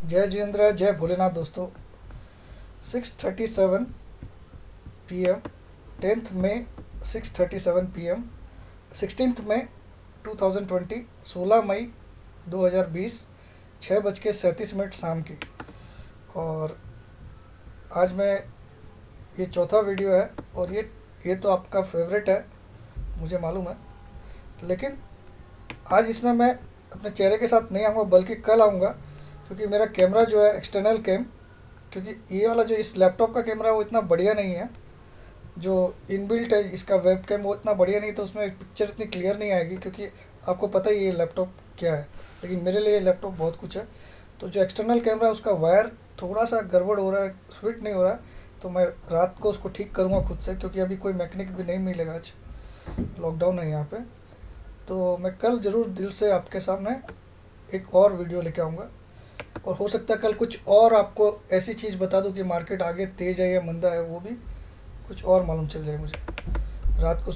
जय जितेंद्र, जय भोलेनाथ दोस्तों। 6:37 PM, 10th मई, 6:37 PM, 16 मई 2020, 16 मई 2020, 6:37 शाम की। और आज मैं ये चौथा वीडियो है, और ये तो आपका फेवरेट है, मुझे मालूम है। लेकिन आज इसमें मैं अपने चेहरे के साथ नहीं आऊँगा, बल्कि कल आऊँगा, क्योंकि मेरा कैमरा जो है एक्सटर्नल कैम, क्योंकि ये वाला जो इस लैपटॉप का कैमरा है वो इतना बढ़िया नहीं है। जो इनबिल्ट है इसका वेब कैम वो इतना बढ़िया नहीं, तो उसमें पिक्चर इतनी क्लियर नहीं आएगी, क्योंकि आपको पता ही ये लैपटॉप क्या है। लेकिन मेरे लिए लैपटॉप बहुत कुछ है। तो जो एक्सटर्नल कैमरा है उसका वायर थोड़ा सा गड़बड़ हो रहा है, फिट नहीं हो रहा है। तो मैं रात को उसको ठीक करूँगा खुद से, क्योंकि अभी कोई मैकेनिक भी नहीं मिलेगा, आज लॉकडाउन है यहाँ पे। तो मैं कल ज़रूर दिल से आपके सामने एक और वीडियो लेके आऊँगा, और हो सकता है कल कुछ और आपको ऐसी चीज़ बता दूँ कि मार्केट आगे तेज़ है या मंदा है, वो भी कुछ और मालूम चल जाए मुझे रात को।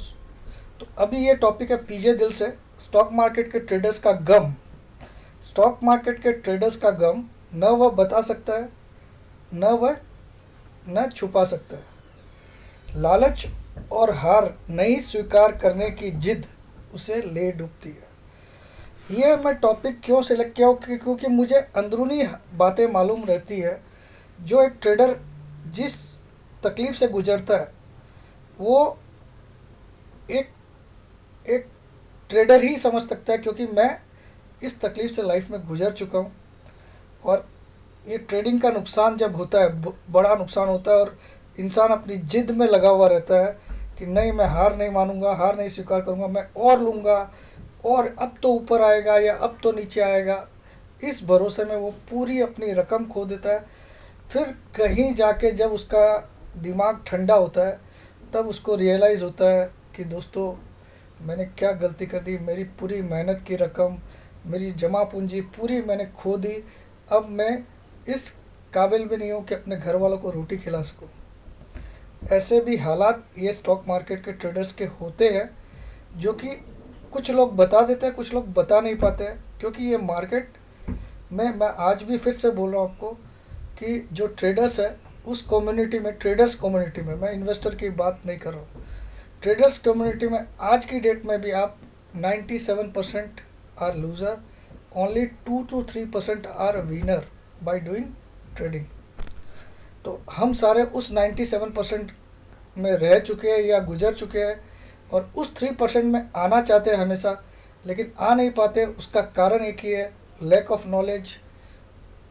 तो अभी ये टॉपिक है पीजे दिल से, स्टॉक मार्केट के ट्रेडर्स का गम। स्टॉक मार्केट के ट्रेडर्स का गम न वह बता सकता है, न वह न छुपा सकता है। लालच और हार नहीं स्वीकार करने की जिद उसे ले डूबती है। ये मैं टॉपिक क्यों सिलेक्ट किया, क्योंकि मुझे अंदरूनी बातें मालूम रहती है। जो एक ट्रेडर जिस तकलीफ़ से गुजरता है, वो एक एक ट्रेडर ही समझ सकता है, क्योंकि मैं इस तकलीफ़ से लाइफ में गुजर चुका हूँ। और ये ट्रेडिंग का नुकसान जब होता है, बड़ा नुकसान होता है, और इंसान अपनी जिद में लगा हुआ रहता है कि नहीं, मैं हार नहीं मानूंगा, हार नहीं स्वीकार करूंगा, मैं और लूँगा, और अब तो ऊपर आएगा या अब तो नीचे आएगा। इस भरोसे में वो पूरी अपनी रकम खो देता है। फिर कहीं जाके जब उसका दिमाग ठंडा होता है, तब उसको रियलाइज़ होता है कि दोस्तों, मैंने क्या गलती कर दी, मेरी पूरी मेहनत की रकम, मेरी जमा पूंजी पूरी मैंने खो दी। अब मैं इस काबिल भी नहीं हूँ कि अपने घर वालों को रोटी खिला सकूँ। ऐसे भी हालात ये स्टॉक मार्केट के ट्रेडर्स के होते हैं, जो कि कुछ लोग बता देते हैं, कुछ लोग बता नहीं पाते हैं। क्योंकि ये मार्केट में, मैं आज भी फिर से बोल रहा हूँ आपको, कि जो ट्रेडर्स है उस कम्युनिटी में, ट्रेडर्स कम्युनिटी में, मैं इन्वेस्टर की बात नहीं कर रहा हूँ, ट्रेडर्स कम्युनिटी में आज की डेट में भी आप 97% are loser, only 2 to 3% are winner by doing trading. तो हम सारे उस 97% में रह चुके हैं या गुजर चुके हैं, और उस 3% में आना चाहते हैं हमेशा, लेकिन आ नहीं पाते। उसका कारण एक ही है, lack of knowledge,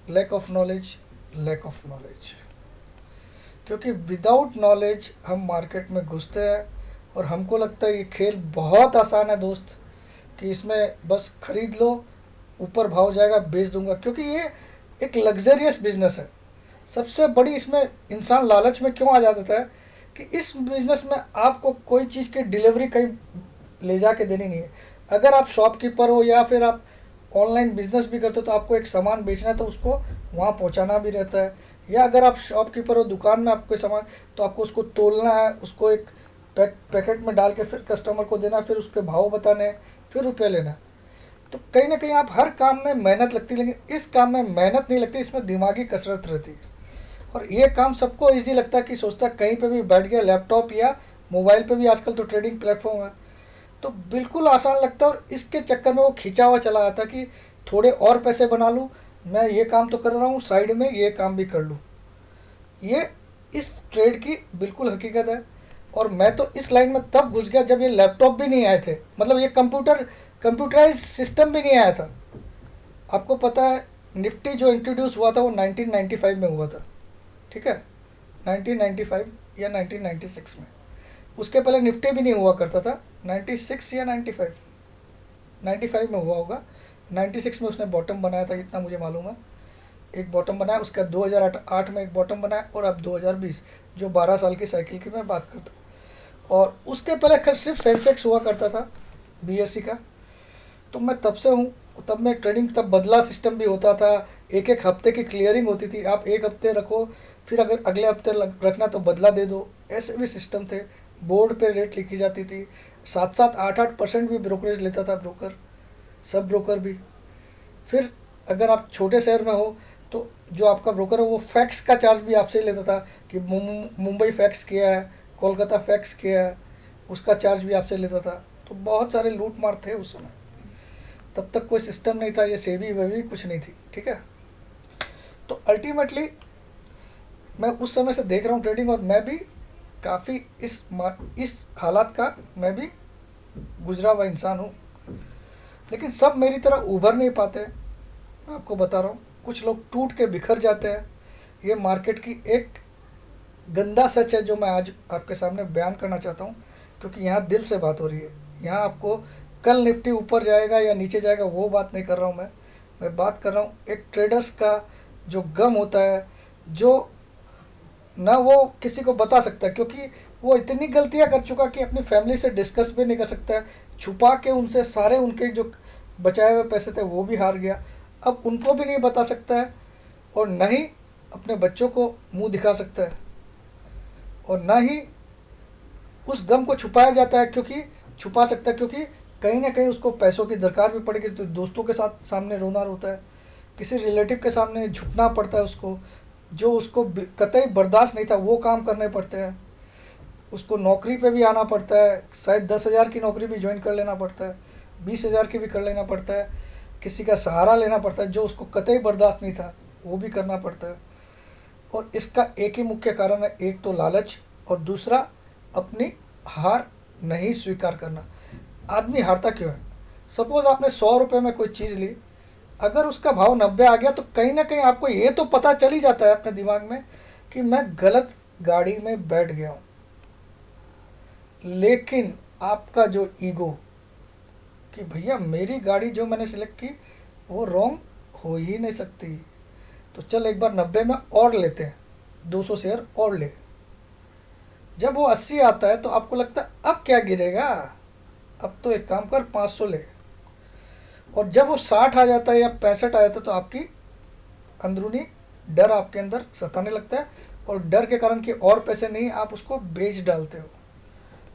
lack of knowledge, lack of knowledge. क्योंकि विदाउट नॉलेज हम मार्केट में घुसते हैं, और हमको लगता है ये खेल बहुत आसान है दोस्त, कि इसमें बस खरीद लो, ऊपर भाव जाएगा बेच दूंगा। क्योंकि ये एक लग्जरियस बिजनेस है। सबसे बड़ी इसमें इंसान लालच में क्यों आ जाता है कि इस बिजनेस में आपको कोई चीज़ की डिलीवरी कहीं ले जा के देनी नहीं है। अगर आप शॉपकीपर हो या फिर आप ऑनलाइन बिजनेस भी करते हो, तो आपको एक सामान बेचना है तो उसको वहाँ पहुँचाना भी रहता है। या अगर आप शॉपकीपर हो, दुकान में आपको सामान, तो आपको उसको तोलना है, उसको एक पैकेट में डाल के फिर कस्टमर को देना, फिर उसके भाव बताने हैं, फिर रुपये लेना है। तो कहीं ना कहीं आप हर काम में मेहनत लगती है, लेकिन इस काम में मेहनत नहीं लगती, इसमें दिमागी कसरत रहती है। और ये काम सबको इजी लगता है, कि सोचता है कहीं पे भी बैठ गया, लैपटॉप या मोबाइल पे भी आजकल तो ट्रेडिंग प्लेटफॉर्म है, तो बिल्कुल आसान लगता है। और इसके चक्कर में वो खिंचा हुआ चला आता कि थोड़े और पैसे बना लूँ, मैं ये काम तो कर रहा हूँ, साइड में ये काम भी कर लूँ। ये इस ट्रेड की बिल्कुल हकीकत है। और मैं तो इस लाइन में तब घुस गया जब ये लैपटॉप भी नहीं आए थे, मतलब ये कंप्यूटराइज सिस्टम भी नहीं आया था। आपको पता है, निफ्टी जो इंट्रोड्यूस हुआ था वो 1995 में हुआ था, ठीक है, 1995 या 1996 में। उसके पहले निफ्टी भी नहीं हुआ करता था, 96 या 95, 95 में हुआ होगा। 96 में उसने बॉटम बनाया था, इतना मुझे मालूम है। एक बॉटम बनाया, उसका 2008 में एक बॉटम बनाया, और अब 2020, जो 12 साल की साइकिल की मैं बात करता हूँ। और उसके पहले सिर्फ सेंसेक्स हुआ करता था, बीएससी का। तो मैं तब से हूँ, तब मैं ट्रेडिंग, तब बदला सिस्टम भी होता था, एक एक हफ्ते की क्लियरिंग होती थी। आप एक हफ्ते रखो, फिर अगर अगले हफ्ते रखना तो बदला दे दो, ऐसे भी सिस्टम थे। बोर्ड पे रेट लिखी जाती थी, 7-8% भी ब्रोकरेज लेता था ब्रोकर, सब ब्रोकर भी। फिर अगर आप छोटे शहर में हो, तो जो आपका ब्रोकर है वो फैक्स का चार्ज भी आपसे ही लेता था कि मुंबई फैक्स किया है, कोलकाता फैक्स किया है, उसका चार्ज भी आपसे लेता था। तो बहुत सारे लूट मार थे उस समय। तब तक कोई सिस्टम नहीं था, ये सेवी वेवी कुछ नहीं थी, ठीक है। तो अल्टीमेटली मैं उस समय से देख रहा हूँ ट्रेडिंग, और मैं भी काफ़ी इस हालात का मैं भी गुजरा हुआ इंसान हूँ। लेकिन सब मेरी तरह उभर नहीं पाते। मैं आपको बता रहा हूँ, कुछ लोग टूट के बिखर जाते हैं। ये मार्केट की एक गंदा सच है जो मैं आज आपके सामने बयान करना चाहता हूँ, क्योंकि यहाँ दिल से बात हो रही है। यहाँ आपको कल निफ्टी ऊपर जाएगा या नीचे जाएगा वो बात नहीं कर रहा हूँ मैं बात कर रहा हूँ एक ट्रेडर्स का जो गम होता है, जो ना वो किसी को बता सकता है, क्योंकि वो इतनी गलतियां कर चुका कि अपनी फैमिली से डिस्कस भी नहीं कर सकता है। छुपा के उनसे सारे उनके जो बचाए हुए पैसे थे वो भी हार गया। अब उनको भी नहीं बता सकता है, और न ही अपने बच्चों को मुंह दिखा सकता है, और ना ही उस गम को छुपाया जाता है, क्योंकि छुपा सकता है क्योंकि कहीं ना कहीं उसको पैसों की दरकार भी पड़ेगी। तो दोस्तों के साथ सामने रोना रोता है, किसी रिलेटिव के सामने झुकना पड़ता है उसको, जो उसको कतई बर्दाश्त नहीं था वो काम करने पड़ते हैं। उसको नौकरी पे भी आना पड़ता है, शायद 10,000 की नौकरी भी ज्वाइन कर लेना पड़ता है, 20,000 की भी कर लेना पड़ता है, किसी का सहारा लेना पड़ता है जो उसको कतई बर्दाश्त नहीं था वो भी करना पड़ता है। और इसका एक ही मुख्य कारण है, एक तो लालच, और दूसरा अपनी हार नहीं स्वीकार करना। आदमी हारता क्यों है? सपोज़ आपने 100 रुपये में कोई चीज़ ली, अगर उसका भाव 90 आ गया तो कहीं ना कहीं आपको ये तो पता चल ही जाता है अपने दिमाग में कि मैं गलत गाड़ी में बैठ गया हूँ। लेकिन आपका जो ईगो कि भैया मेरी गाड़ी जो मैंने सिलेक्ट की वो रॉन्ग हो ही नहीं सकती, तो चल एक बार 90 में और लेते हैं, 200 शेयर और ले। जब वो 80 आता है तो आपको लगता है अब क्या गिरेगा, अब तो एक काम कर 500 ले। और जब वो 60 आ जाता है या 65 आ जाता है तो आपकी अंदरूनी डर आपके अंदर सताने लगता है, और डर के कारण कि और पैसे नहीं आप उसको बेच डालते हो।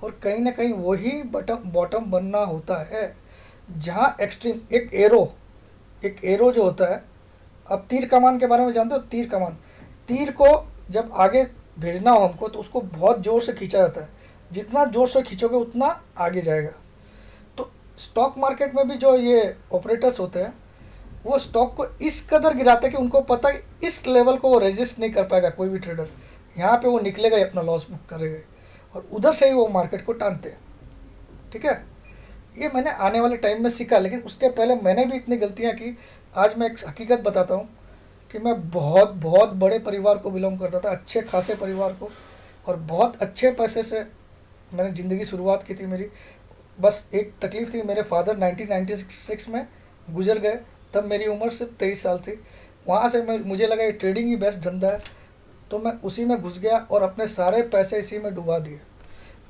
और कहीं ना कहीं वही बॉटम बनना होता है जहाँ एक्सट्रीम एक एरो जो होता है, अब तीर कमान के बारे में जानते हो? तीर कमान, तीर को जब आगे भेजना हो हमको तो उसको बहुत ज़ोर से खींचा जाता है, जितना ज़ोर से खींचोगे उतना आगे जाएगा। तो स्टॉक मार्केट में भी जो ये ऑपरेटर्स होते हैं वो स्टॉक को इस कदर गिराते हैं कि उनको पता है इस लेवल को वो रेजिस्ट नहीं कर पाएगा कोई भी ट्रेडर, यहाँ पे वो निकलेगा ही, अपना लॉस बुक करेगा, और उधर से ही वो मार्केट को टानते हैं, ठीक है। ये मैंने आने वाले टाइम में सीखा, लेकिन उसके पहले मैंने भी इतनी गलतियाँ की। आज मैं एक हकीकत बताता हूँ कि मैं बहुत बहुत बड़े परिवार को बिलोंग करता था, अच्छे खासे परिवार को, और बहुत अच्छे पैसे से मैंने ज़िंदगी शुरुआत की थी मेरी। बस एक तकलीफ़ थी, मेरे फादर 1996 में गुजर गए, तब मेरी उम्र सिर्फ 23 साल थी। वहाँ से मुझे लगा ये ट्रेडिंग ही बेस्ट धंधा है, तो मैं उसी में घुस गया और अपने सारे पैसे इसी में डुबा दिए।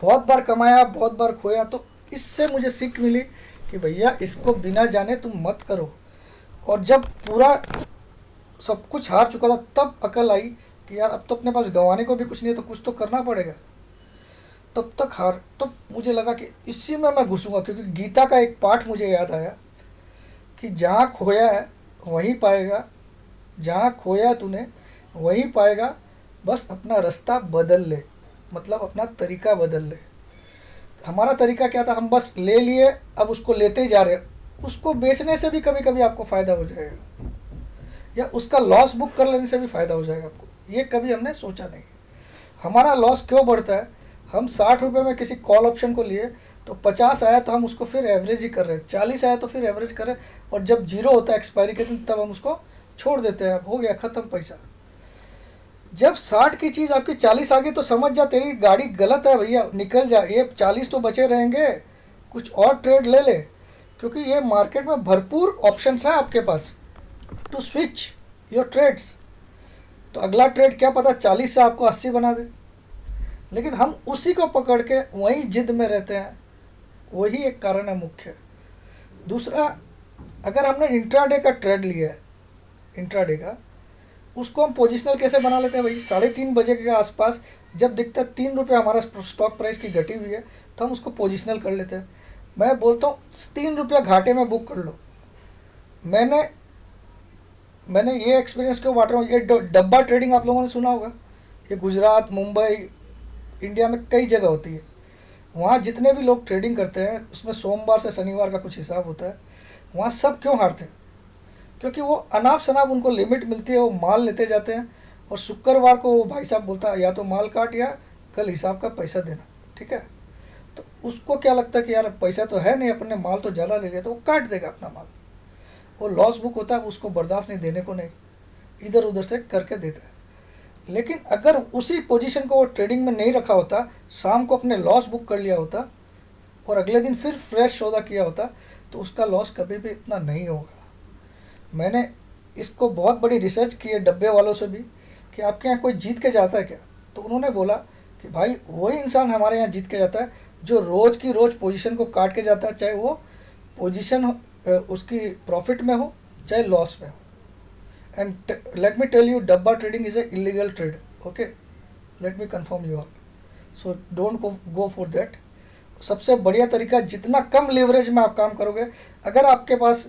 बहुत बार कमाया, बहुत बार खोया। तो इससे मुझे सीख मिली कि भैया इसको बिना जाने तुम मत करो। और जब पूरा सब कुछ हार चुका था तब अकल आई कि यार अब तो अपने पास गंवाने को भी कुछ नहीं है, तो कुछ तो करना पड़ेगा। तब तक हार, तो मुझे लगा कि इसी में मैं घुसूंगा, क्योंकि गीता का एक पाठ मुझे याद आया कि जहाँ खोया है वहीं पाएगा, जहाँ खोया तूने वहीं पाएगा, बस अपना रास्ता बदल ले, मतलब अपना तरीका बदल ले। हमारा तरीका क्या था, हम बस ले लिए, अब उसको लेते ही जा रहे हैं। उसको बेचने से भी कभी कभी आपको फ़ायदा हो जाएगा, या उसका लॉस बुक कर लेने से भी फ़ायदा हो जाएगा आपको, ये कभी हमने सोचा नहीं। हमारा लॉस क्यों बढ़ता है? हम 60 रुपये में किसी कॉल ऑप्शन को लिए तो 50 आया तो हम उसको फिर एवरेज ही कर रहे हैं, 40 आया तो फिर एवरेज कर रहे हैं, और जब जीरो होता है एक्सपायरी के दिन तब हम उसको छोड़ देते हैं, अब हो गया ख़त्म पैसा। जब 60 की चीज़ आपकी 40 आ गई तो समझ जा तेरी गाड़ी गलत है भैया, निकल जा, ये 40 तो बचे रहेंगे, कुछ और ट्रेड ले ले, क्योंकि ये मार्केट में भरपूर ऑप्शंस है आपके पास टू स्विच योर ट्रेड्स। तो अगला ट्रेड क्या पता 40 से आपको 80 बना दे, लेकिन हम उसी को पकड़ के वहीं जिद में रहते हैं। वही एक कारण है मुख्य। दूसरा, अगर हमने इंट्राडे का ट्रेड लिया है, इंट्राडे का, उसको हम पोजिशनल कैसे बना लेते हैं भाई? 3:30 बजे के आसपास जब दिखता है 3 रुपये हमारा स्टॉक प्राइस की घटी हुई है तो हम उसको पोजिशनल कर लेते हैं। मैं बोलता हूँ 3 रुपया घाटे में बुक कर लो। मैंने मैंने ये एक्सपीरियंस क्यों बांट रहा हूँ, ये डब्बा ट्रेडिंग आप लोगों ने सुना होगा, ये गुजरात, मुंबई, इंडिया में कई जगह होती है। वहाँ जितने भी लोग ट्रेडिंग करते हैं उसमें सोमवार से शनिवार का कुछ हिसाब होता है। वहाँ सब क्यों हारते हैं? क्योंकि वो अनाप शनाप उनको लिमिट मिलती है, वो माल लेते जाते हैं, और शुक्रवार को वो भाई साहब बोलता है या तो माल काट या कल हिसाब का पैसा देना, ठीक है। तो उसको क्या लगता है कि यार पैसा तो है नहीं, अपने माल तो ज़्यादा ले लिया, तो वो काट देगा अपना माल। वो लॉस बुक होता है, उसको बर्दाश्त नहीं, देने को नहीं, इधर उधर से करके देता है। लेकिन अगर उसी पोजीशन को वो ट्रेडिंग में नहीं रखा होता, शाम को अपने लॉस बुक कर लिया होता और अगले दिन फिर फ्रेश सौदा किया होता, तो उसका लॉस कभी भी इतना नहीं होगा। मैंने इसको बहुत बड़ी रिसर्च की है डब्बे वालों से भी कि आपके यहाँ कोई जीत के जाता है क्या? तो उन्होंने बोला कि भाई वही इंसान हमारे यहाँ जीत के जाता है जो रोज़ की रोज़ पोजीशन को काट के जाता है, चाहे वो पोजीशन उसकी प्रॉफिट में हो चाहे लॉस में हो। And let me tell you, dabba trading is a illegal trade, okay, let me confirm you all, so don't go for that. सबसे बढ़िया तरीका, जितना कम लेवरेज में आप काम करोगे, अगर आपके पास,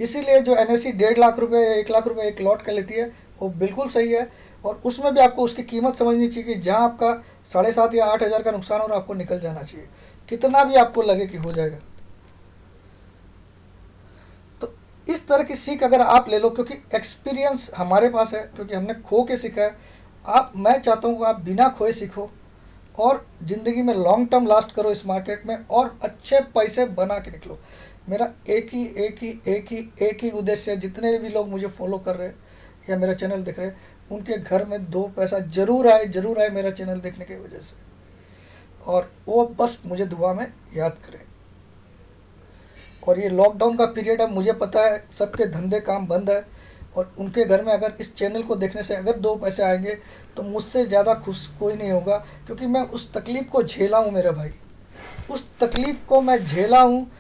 इसीलिए जो एनएससी 1.5 लाख रुपए या 1 लाख रुपए एक लॉट का लेती है वो बिल्कुल सही है, और उसमें भी आपको उसकी कीमत समझनी चाहिए कि जहाँ आपका 7,500 या 8,000 का नुकसान हो रहा है, आपको निकल जाना चाहिए, कितना भी आपको लगे कि हो जाएगा। तो इस तरह की सीख अगर आप ले लो, क्योंकि एक्सपीरियंस हमारे पास है, क्योंकि हमने खो के सीखा है। मैं चाहता हूँ कि आप बिना खोए सीखो और ज़िंदगी में लॉन्ग टर्म लास्ट करो इस मार्केट में, और अच्छे पैसे बना के निकलो। मेरा एक ही उद्देश्य है। जितने भी लोग मुझे फॉलो कर रहे हैं या मेरा चैनल देख रहे हैं, उनके घर में 2 पैसा जरूर आए मेरा चैनल देखने की वजह से, और वो बस मुझे दुआ में याद करें। और ये लॉकडाउन का पीरियड है, मुझे पता है सबके धंधे काम बंद है, और उनके घर में अगर इस चैनल को देखने से अगर 2 पैसे आएंगे तो मुझसे ज़्यादा खुश कोई नहीं होगा, क्योंकि मैं उस तकलीफ़ को झेला हूँ मेरे भाई, उस तकलीफ़ को मैं झेला हूँ।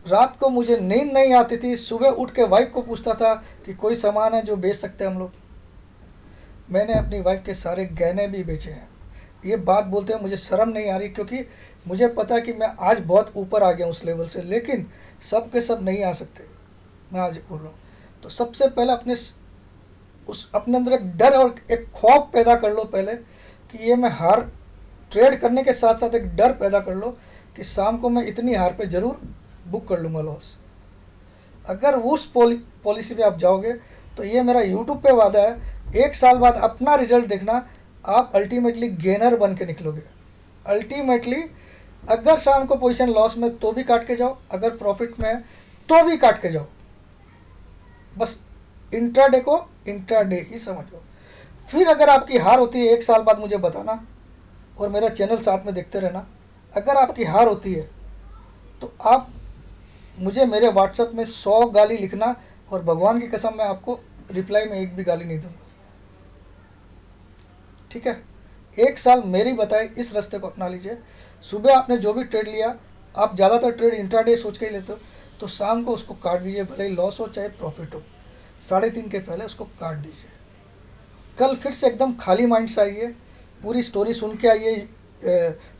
रात को मुझे नींद नहीं आती थी, सुबह उठ के वाइफ को पूछता था कि कोई सामान है जो बेच सकते हैं हम लोग। मैंने अपनी वाइफ के सारे गहने भी बेचे हैं। ये बात बोलते हुए मुझे शर्म नहीं आ रही, क्योंकि मुझे पता है कि मैं आज बहुत ऊपर आ गया उस लेवल से, लेकिन सब के सब नहीं आ सकते, मैं आज बोल रहा हूँ। तो सबसे पहले अपने अंदर एक डर और एक खौफ पैदा कर लो पहले, कि ये मैं हार, ट्रेड करने के साथ साथ एक डर पैदा कर लो कि शाम को मैं इतनी हार पे ज़रूर बुक कर लूँगा लॉस। अगर उस पॉलिसी पे आप जाओगे तो ये मेरा यूट्यूब पे वादा है, 1 साल बाद अपना रिजल्ट देखना, आप अल्टीमेटली गेनर बन के निकलोगे। अल्टीमेटली अगर शाम को पोजीशन लॉस में तो भी काट के जाओ, अगर प्रॉफिट में है तो भी काट के जाओ, बस इंट्राडे को इंट्राडे ही समझो। फिर अगर आपकी हार होती है 1 साल बाद मुझे बताना, और मेरा चैनल साथ में देखते रहना। अगर आपकी हार होती है तो आप मुझे मेरे व्हाट्सएप में 100 गाली लिखना, और भगवान की कसम मैं आपको रिप्लाई में एक भी गाली नहीं दूंगा, ठीक है। 1 साल मेरी बताए इस रास्ते को अपना लीजिए। सुबह आपने जो भी ट्रेड लिया, आप ज़्यादातर ट्रेड इंट्राडे सोच के ही लेते हो, तो शाम को उसको काट दीजिए, भले ही लॉस हो चाहे प्रॉफिट हो, 3:30 के पहले उसको काट दीजिए। कल फिर से एकदम खाली माइंड से आइए, पूरी स्टोरी सुन के आइए,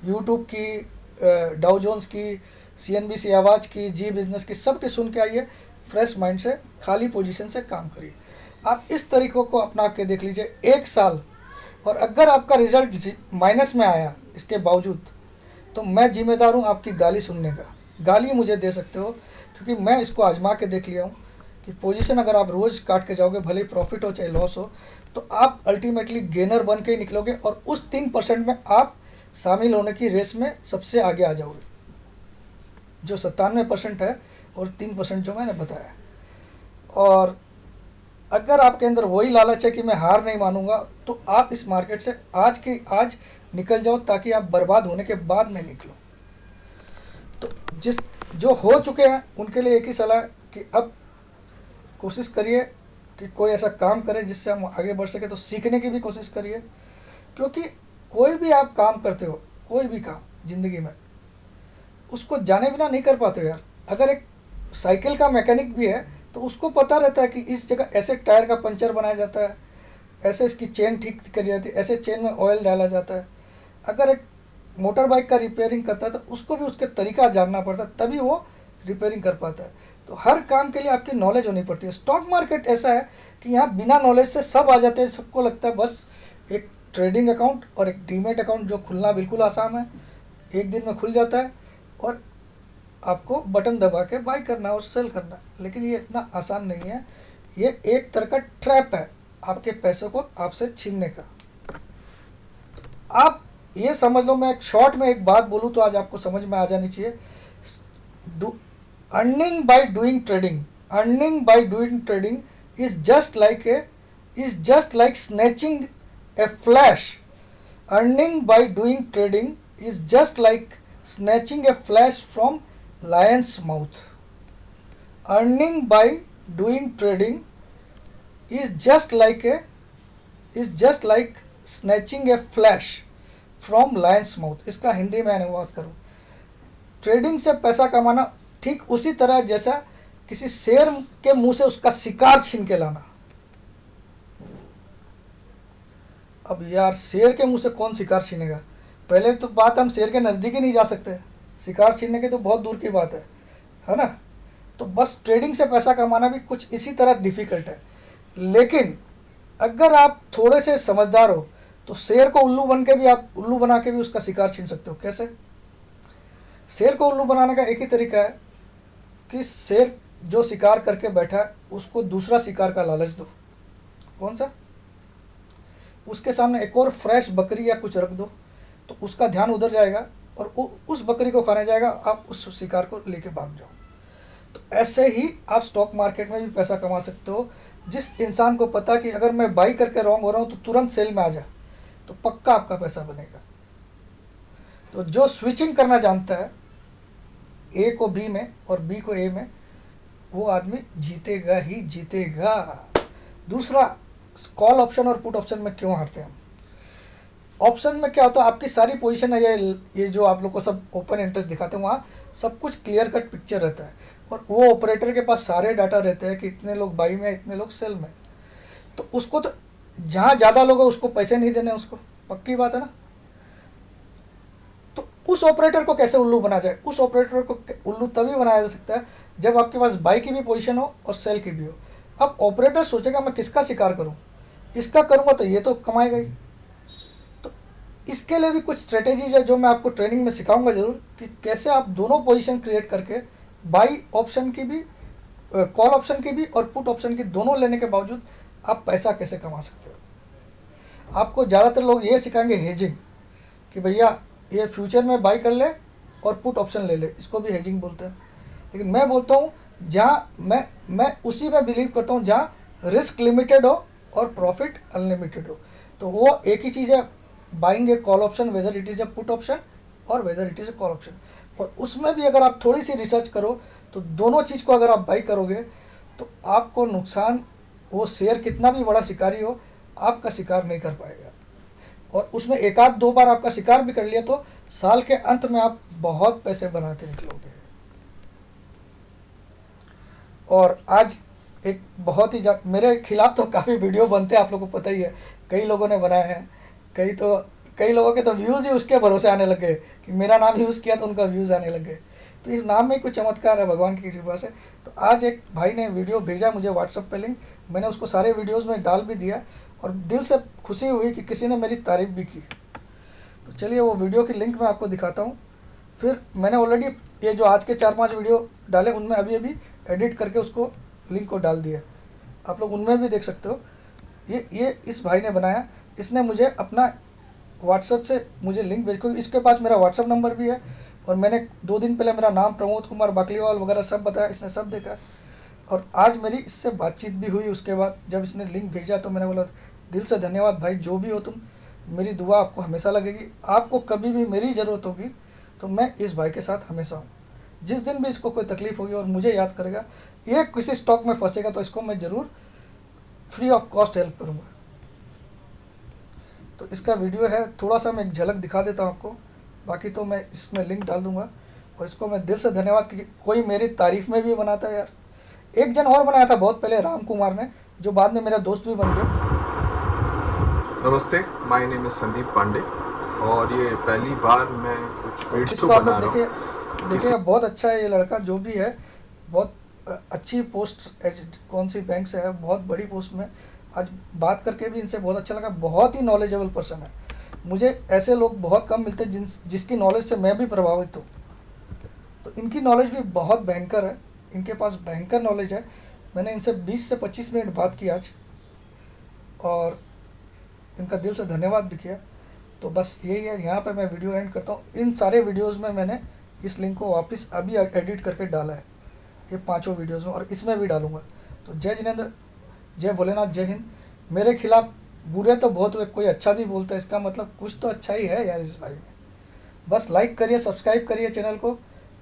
यूट्यूब की, डाउ जोन्स की, CNBC आवाज़ की, जी बिज़नेस की, सब की सुन के आइए, फ्रेश माइंड से, खाली पोजीशन से काम करिए। आप इस तरीक़ों को अपना के देख लीजिए 1 साल, और अगर आपका रिजल्ट माइनस में आया इसके बावजूद, तो मैं जिम्मेदार हूँ आपकी गाली सुनने का। गाली मुझे दे सकते हो, क्योंकि मैं इसको आजमा के देख लिया हूँ कि पोजीशन अगर आप रोज़ काट के जाओगे, भले ही प्रॉफिट हो चाहे लॉस हो, तो आप अल्टीमेटली गेनर बन के ही निकलोगे, और उस 3% में आप शामिल होने की रेस में सबसे आगे आ जाओगे, जो 97% है, और 3% जो मैंने बताया। और अगर आपके अंदर वही लालच है कि मैं हार नहीं मानूंगा, तो आप इस मार्केट से आज के आज निकल जाओ, ताकि आप बर्बाद होने के बाद नहीं निकलो। तो जो हो चुके हैं उनके लिए एक ही सलाह है कि अब कोशिश करिए कि कोई ऐसा काम करे जिससे हम आगे बढ़ सके, तो सीखने की भी कोशिश करिए, क्योंकि कोई भी आप काम करते हो, कोई भी काम ज़िंदगी में, उसको जाने बिना नहीं कर पाते हो यार। अगर एक साइकिल का मैकेनिक भी है तो उसको पता रहता है कि इस जगह ऐसे टायर का पंचर बनाया जाता है, ऐसे इसकी चेन ठीक करी जाती है, ऐसे चेन में ऑयल डाला जाता है। अगर एक मोटर बाइक का रिपेयरिंग करता है तो उसको भी उसके तरीका जानना पड़ता है, तभी वो रिपेयरिंग कर पाता है। तो हर काम के लिए आपकी नॉलेज होनी पड़ती है। स्टॉक मार्केट ऐसा है कि यहाँ बिना नॉलेज से सब आ जाते हैं, सबको लगता है बस एक ट्रेडिंग अकाउंट और एक डीमेट अकाउंट जो खुलना बिल्कुल आसान है, एक दिन में खुल जाता है और आपको बटन दबा के बाई करना और सेल करना। लेकिन ये इतना आसान नहीं है, ये एक तरह का ट्रैप है आपके पैसों को आपसे छीनने का। आप ये समझ लो, मैं एक शॉर्ट में एक बात बोलूँ तो आज आपको समझ में आ जानी चाहिए। Earning bye doing trading, earning bye doing trading is just like snatching a flash. Earning by doing trading is just like snatching a flash from lion's mouth. Earning by doing trading is just like snatching a flash from lion's mouth. इसका हिंदी में अनुवाद करूँ, trading से पैसा कमाना ठीक उसी तरह जैसा किसी शेर के मुंह से उसका शिकार छीन के लाना। अब यार शेर के मुंह से कौन शिकार छीनेगा? पहले तो बात, हम शेर के नज़दीक ही नहीं जा सकते, शिकार छीनने की तो बहुत दूर की बात है ना। तो बस ट्रेडिंग से पैसा कमाना भी कुछ इसी तरह डिफ़िकल्ट है। लेकिन अगर आप थोड़े से समझदार हो तो शेर को उल्लू बना के भी उसका शिकार छीन सकते हो। कैसे? शेर को उल्लू बनाने का एक ही तरीका है कि शेर जो शिकार करके बैठा है उसको दूसरा शिकार का लालच दो। कौन सा? उसके सामने एक और फ्रेश बकरी या कुछ रख दो तो उसका ध्यान उधर जाएगा और उस बकरी को खाने जाएगा, आप उस शिकार को लेके भाग जाओ। तो ऐसे ही आप स्टॉक मार्केट में भी पैसा कमा सकते हो। जिस इंसान को पता कि अगर मैं बाई करके रॉन्ग हो रहा हूँ तो तुरंत सेल में आ जा, तो पक्का आपका पैसा बनेगा। तो जो स्विचिंग करना जानता है ए को बी में और बी को ए में, वो आदमी जीतेगा ही जीतेगा। दूसरा, कॉल ऑप्शन और पुट ऑप्शन में क्यों हारते हैं हम? ऑप्शन में क्या होता है, आपकी सारी पोजीशन है, ये जो आप लोग को सब ओपन इंटरेस्ट दिखाते हैं वहाँ सब कुछ क्लियर कट पिक्चर रहता है और वो ऑपरेटर के पास सारे डाटा रहते हैं कि इतने लोग बाई में, इतने लोग सेल में। तो उसको तो जहाँ ज़्यादा लोग हैं उसको पैसे नहीं देने, उसको पक्की बात है ना। तो उस ऑपरेटर को कैसे उल्लू बना जाए? उस ऑपरेटर को उल्लू तभी बनाया जा सकता है जब आपके पास बाई की भी पोजीशन हो और सेल की भी हो। अब ऑपरेटर सोचेगा मैं किसका शिकार करूं, इसका करूंगा तो ये तो कमाएगा ही। तो इसके लिए भी कुछ स्ट्रेटेजीज है जो मैं आपको ट्रेनिंग में सिखाऊंगा ज़रूर, कि कैसे आप दोनों पोजीशन क्रिएट करके बाई ऑप्शन की भी, कॉल ऑप्शन की भी और पुट ऑप्शन की दोनों लेने के बावजूद आप पैसा कैसे कमा सकते हो। आपको ज़्यादातर लोग ये सिखाएंगे हेजिंग, कि भैया ये फ्यूचर में बाई कर ले और पुट ऑप्शन ले ले, इसको भी हेजिंग बोलते हैं। लेकिन मैं बोलता हूँ जहाँ मैं उसी में बिलीव करता हूँ जहाँ रिस्क लिमिटेड हो और प्रॉफिट अनलिमिटेड हो। तो वो एक ही चीज़ है, buying a call option whether it is a put option और whether it is a call option. और उसमें भी अगर आप थोड़ी सी रिसर्च करो तो दोनों चीज़ को अगर आप बाई करोगे तो आपको नुकसान, वो शेयर कितना भी बड़ा शिकारी हो आपका शिकार नहीं कर पाएगा। और उसमें एक आध दो बार आपका शिकार भी कर लिया तो साल के अंत में आप बहुत पैसे बना के निकलोगे। और आज एक बहुत ही मेरे खिलाफ तो काफ़ी वीडियो बनते हैं, आप लोगों को पता ही है, कई लोगों ने बनाए हैं। कई लोगों के तो व्यूज़ ही उसके भरोसे आने लग गए कि मेरा नाम यूज़ किया तो उनका व्यूज़ आने लग गए। तो इस नाम में कुछ चमत्कार है भगवान की कृपा से। तो आज एक भाई ने वीडियो भेजा मुझे व्हाट्सएप पे लिंक, मैंने उसको सारे वीडियोज़ में डाल भी दिया और दिल से खुशी हुई कि किसी ने मेरी तारीफ़ भी की। तो चलिए वो वीडियो की लिंक मैं आपको दिखाता हूँ। फिर मैंने ऑलरेडी ये जो आज के 4-5 वीडियो डाले उनमें अभी एडिट करके उसको लिंक को डाल दिया, आप लोग उनमें भी देख सकते हो। ये इस भाई ने बनाया, इसने मुझे अपना व्हाट्सएप से मुझे लिंक भेज, क्योंकि इसके पास मेरा व्हाट्सएप नंबर भी है और मैंने 2 दिन पहले मेरा नाम प्रमोद कुमार बाकलीवाल वगैरह सब बताया, इसने सब देखा। और आज मेरी इससे बातचीत भी हुई उसके बाद जब इसने लिंक भेजा, तो मैंने बोला दिल से धन्यवाद भाई, जो भी हो तुम, मेरी दुआ आपको हमेशा लगेगी। आपको कभी भी मेरी ज़रूरत होगी तो मैं इस भाई के साथ हमेशा हूँ। जिस दिन भी इसको कोई तकलीफ़ होगी और मुझे याद करेगा, ये किसी स्टॉक में फंसेगा तो इसको मैं ज़रूर फ्री ऑफ कॉस्ट हेल्प करूँगा। तो इसका वीडियो है, थोड़ा सा मैं एक झलक दिखा देता हूँ आपको, बाकी तो मैं इसमें लिंक डाल दूँगा। और इसको मैं दिल से धन्यवाद कि कोई मेरी तारीफ़ में भी बनाता है यार। एक जन और बनाया था बहुत पहले, राम कुमार ने, जो बाद में मेरा दोस्त भी बन गया। नमस्ते, my name is Sandeep Pandey और ये पहली बार मैं कुछ वीडियो बना रहा हूँ। देखिए बहुत अच्छा है ये लड़का, जो भी है बहुत अच्छी पोस्ट कौन सी बैंक से है, बहुत बड़ी पोस्ट में। आज बात करके भी इनसे बहुत अच्छा लगा, बहुत ही नॉलेजेबल पर्सन है। मुझे ऐसे लोग बहुत कम मिलते हैं जिसकी नॉलेज से मैं भी प्रभावित हूँ। तो इनकी नॉलेज भी बहुत भयंकर है, इनके पास भयंकर नॉलेज है। मैंने इनसे 20 से 25 मिनट बात की आज, और इनका दिल से धन्यवाद भी किया। तो बस यही है, यहाँ पे मैं वीडियो एंड करता हूँ। इन सारे वीडियोज़ में मैंने इस लिंक को वापस अभी एडिट करके डाला है, ये 5 वीडियोज़ में, और इसमें भी डालूँगा। तो जय जिनेंद्र, जय भोलेनाथ, जय हिंद। मेरे खिलाफ बुरे तो बहुत हुए, कोई अच्छा भी बोलता है, इसका मतलब कुछ तो अच्छा ही है यार इस भाई में। बस लाइक करिए, सब्सक्राइब करिए चैनल को,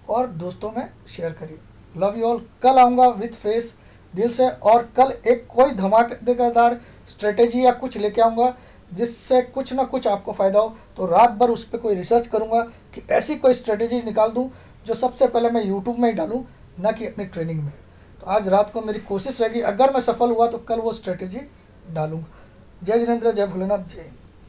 और दोस्तों में शेयर करिए। Love you all. कल आऊँगा विथ फेस, दिल से, और कल एक कोई धमाकेदार स्ट्रेटेजी या कुछ लेके आऊँगा जिससे कुछ ना कुछ आपको फ़ायदा हो। तो रात भर उस पर कोई रिसर्च करूँगा कि ऐसी कोई स्ट्रेटेजी निकाल दूँ जो सबसे पहले मैं यूट्यूब में ही डालूँ, ना कि अपनी ट्रेनिंग में। तो आज रात को मेरी कोशिश रहेगी, अगर मैं सफल हुआ तो कल वो स्ट्रेटेजी डालूँगा। जय जिनेंद्र, जय भोलेनाथ, जय हिंद।